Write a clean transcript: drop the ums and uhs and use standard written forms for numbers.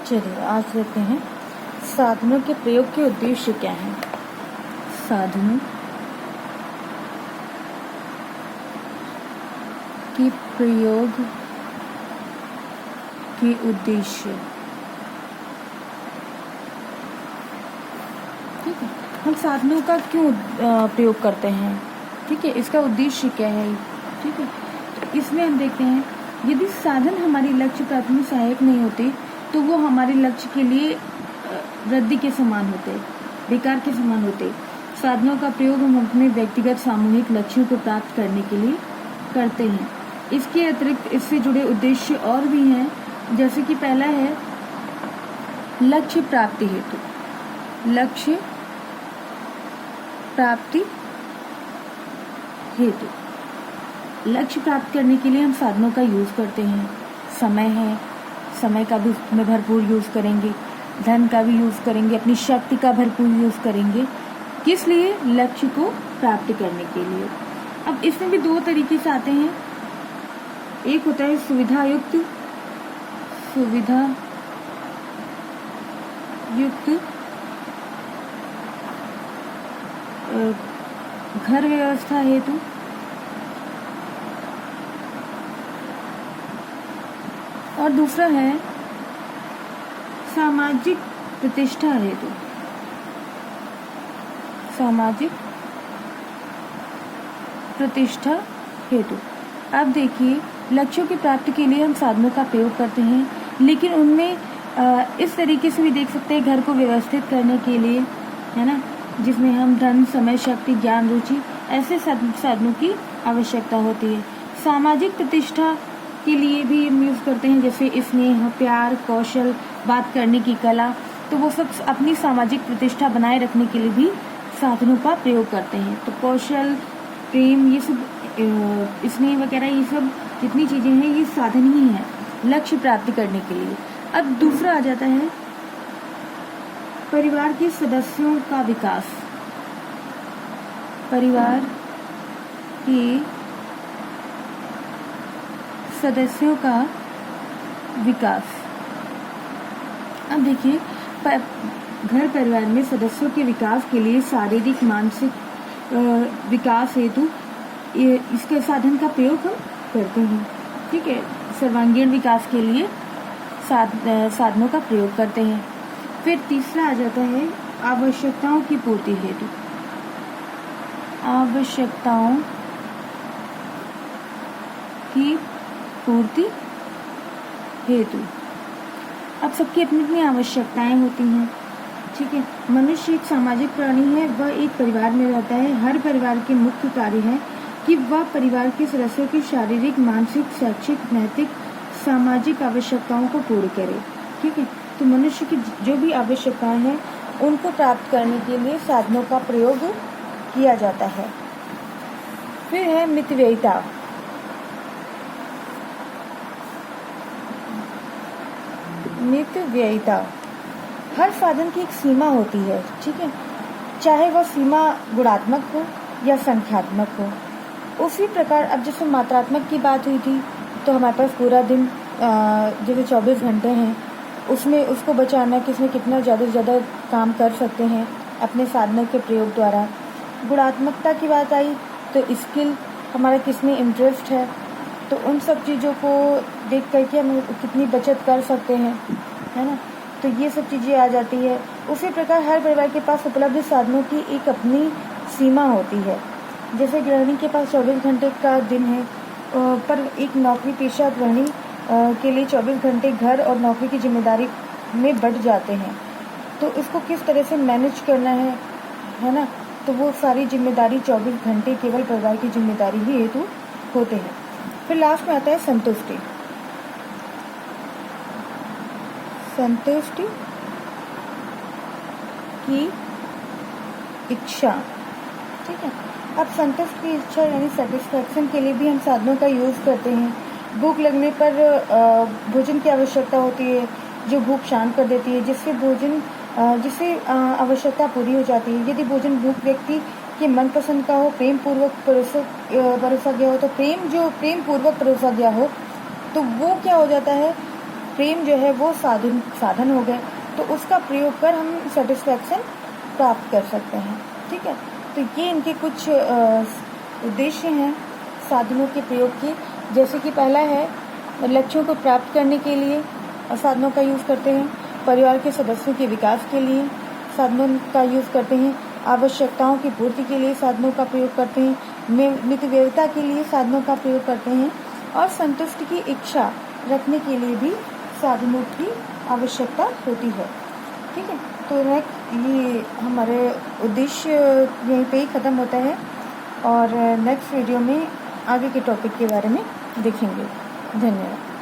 चलिए आज देखते हैं साधनों के प्रयोग के उद्देश्य क्या हैं। साधनों के प्रयोग के उद्देश्य। ठीक है, हम साधनों का क्यों प्रयोग करते हैं, ठीक है, इसका उद्देश्य क्या है। ठीक है, तो इसमें हम देखते हैं यदि साधन हमारे लक्ष्य प्राप्ति में सहायक नहीं होते तो वो हमारे लक्ष्य के लिए रद्दी के समान होते, बेकार के समान होते। साधनों का प्रयोग हम अपने व्यक्तिगत सामूहिक लक्ष्यों को प्राप्त करने के लिए करते हैं। इसके अतिरिक्त इससे जुड़े उद्देश्य और भी हैं, जैसे कि पहला है लक्ष्य प्राप्ति हेतु। लक्ष्य प्राप्ति हेतु लक्ष्य प्राप्त करने के लिए हम साधनों का यूज करते हैं। समय है, समय का भी उसमें भरपूर यूज करेंगे, धन का भी यूज करेंगे, अपनी शक्ति का भरपूर यूज करेंगे। किस लिए? लक्ष्य को प्राप्त करने के लिए। अब इसमें भी दो तरीके से आते हैं। एक होता है सुविधा युक्त घर व्यवस्था हेतु, और दूसरा है सामाजिक प्रतिष्ठा हेतु। सामाजिक प्रतिष्ठा हेतु। अब देखिए, लक्ष्यों की प्राप्ति के लिए हम साधनों का प्रयोग करते हैं, लेकिन उनमें इस तरीके से भी देख सकते हैं, घर को व्यवस्थित करने के लिए, है ना, जिसमें हम धन, समय, शक्ति, ज्ञान, रुचि, ऐसे साधनों की आवश्यकता होती है। सामाजिक प्रतिष्ठा के लिए भी हम यूज करते हैं, जैसे स्नेह, प्यार, कौशल, बात करने की कला। तो वो सब अपनी सामाजिक प्रतिष्ठा बनाए रखने के लिए भी साधनों का प्रयोग करते हैं। तो कौशल, प्रेम, ये सब, स्नेह वगैरह, ये सब जितनी चीजें हैं ये साधन ही हैं लक्ष्य प्राप्ति करने के लिए। अब दूसरा आ जाता है परिवार के सदस्यों का विकास। परिवार के सदस्यों का विकास। अब देखिए, घर परिवार में सदस्यों के विकास के लिए शारीरिक, मानसिक विकास हेतु इसके साधन का प्रयोग हम करते हैं। ठीक है, सर्वांगीण विकास के लिए साधनों का प्रयोग करते हैं। फिर तीसरा आ जाता है आवश्यकताओं की पूर्ति हेतु। आवश्यकताओं की पूर्ति हेतु। अब सबकी अपनी अपनी आवश्यकताएं होती हैं। ठीक है, मनुष्य एक सामाजिक प्राणी है, वह एक परिवार में रहता है। हर परिवार के मुख्य कार्य है कि वह परिवार के सदस्यों की शारीरिक, मानसिक, शैक्षिक, नैतिक, सामाजिक आवश्यकताओं को पूर्ण करे। ठीक है, तो मनुष्य की जो भी आवश्यकताएं हैं उनको प्राप्त करने के लिए साधनों का प्रयोग किया जाता है। फिर है मितव्ययिता। मितव्ययिता, हर साधन की एक सीमा होती है। ठीक है, चाहे वह सीमा गुणात्मक हो या संख्यात्मक हो। उसी प्रकार अब जैसे मात्रात्मक की बात हुई थी, तो हमारे पास पूरा दिन जैसे 24 घंटे हैं, उसमें उसको बचाना कि उसमें कितना ज़्यादा से ज़्यादा काम कर सकते हैं अपने साधनों के प्रयोग द्वारा। गुणात्मकता की बात आई तो स्किल, हमारा किसमें इंटरेस्ट है, तो उन सब चीज़ों को देख करके हम कितनी बचत कर सकते हैं, है ना, तो ये सब चीज़ें आ जाती है। उसी प्रकार हर परिवार के पास उपलब्ध साधनों की एक अपनी सीमा होती है। जैसे गृहिणी के पास 24 घंटे का दिन है, पर एक नौकरी पेशा गृहिणी के लिए 24 घंटे घर और नौकरी की जिम्मेदारी में बढ़ जाते हैं। तो इसको किस तरह से मैनेज करना है ना, तो वो सारी जिम्मेदारी 24 घंटे केवल परिवार की जिम्मेदारी ही हेतु होते हैं। फिर लास्ट में आता है संतुष्टि। संतुष्टि की इच्छा। ठीक है, अब संतुष्टि की इच्छा यानी सेटिस्फैक्शन के लिए भी हम साधनों का यूज़ करते हैं। भूख लगने पर भोजन की आवश्यकता होती है जो भूख शांत कर देती है, जिससे आवश्यकता पूरी हो जाती है। यदि भोजन भूख व्यक्ति के मनपसंद का हो, प्रेम पूर्वक परोसा गया हो, तो प्रेम पूर्वक परोसा गया हो, तो वो क्या हो जाता है, प्रेम जो है वो साधन हो गए, तो उसका प्रयोग कर हम सेटिस्फैक्शन प्राप्त कर सकते हैं। ठीक है, तो ये इनके कुछ उद्देश्य हैं साधनों के प्रयोग के। जैसे कि पहला है लक्ष्यों को प्राप्त करने के लिए साधनों का यूज़ करते हैं, परिवार के सदस्यों के विकास के लिए साधनों का यूज़ करते हैं, आवश्यकताओं की पूर्ति के लिए साधनों का प्रयोग करते हैं, मितव्ययिता के लिए साधनों का प्रयोग करते हैं, और संतुष्टि की इच्छा रखने के लिए भी साधनों की आवश्यकता होती है। ठीक है, तो ये हमारे उद्देश्य यहीं पे ही ख़त्म होता है, और नेक्स्ट वीडियो में आगे के टॉपिक के बारे में देखेंगे। धन्यवाद।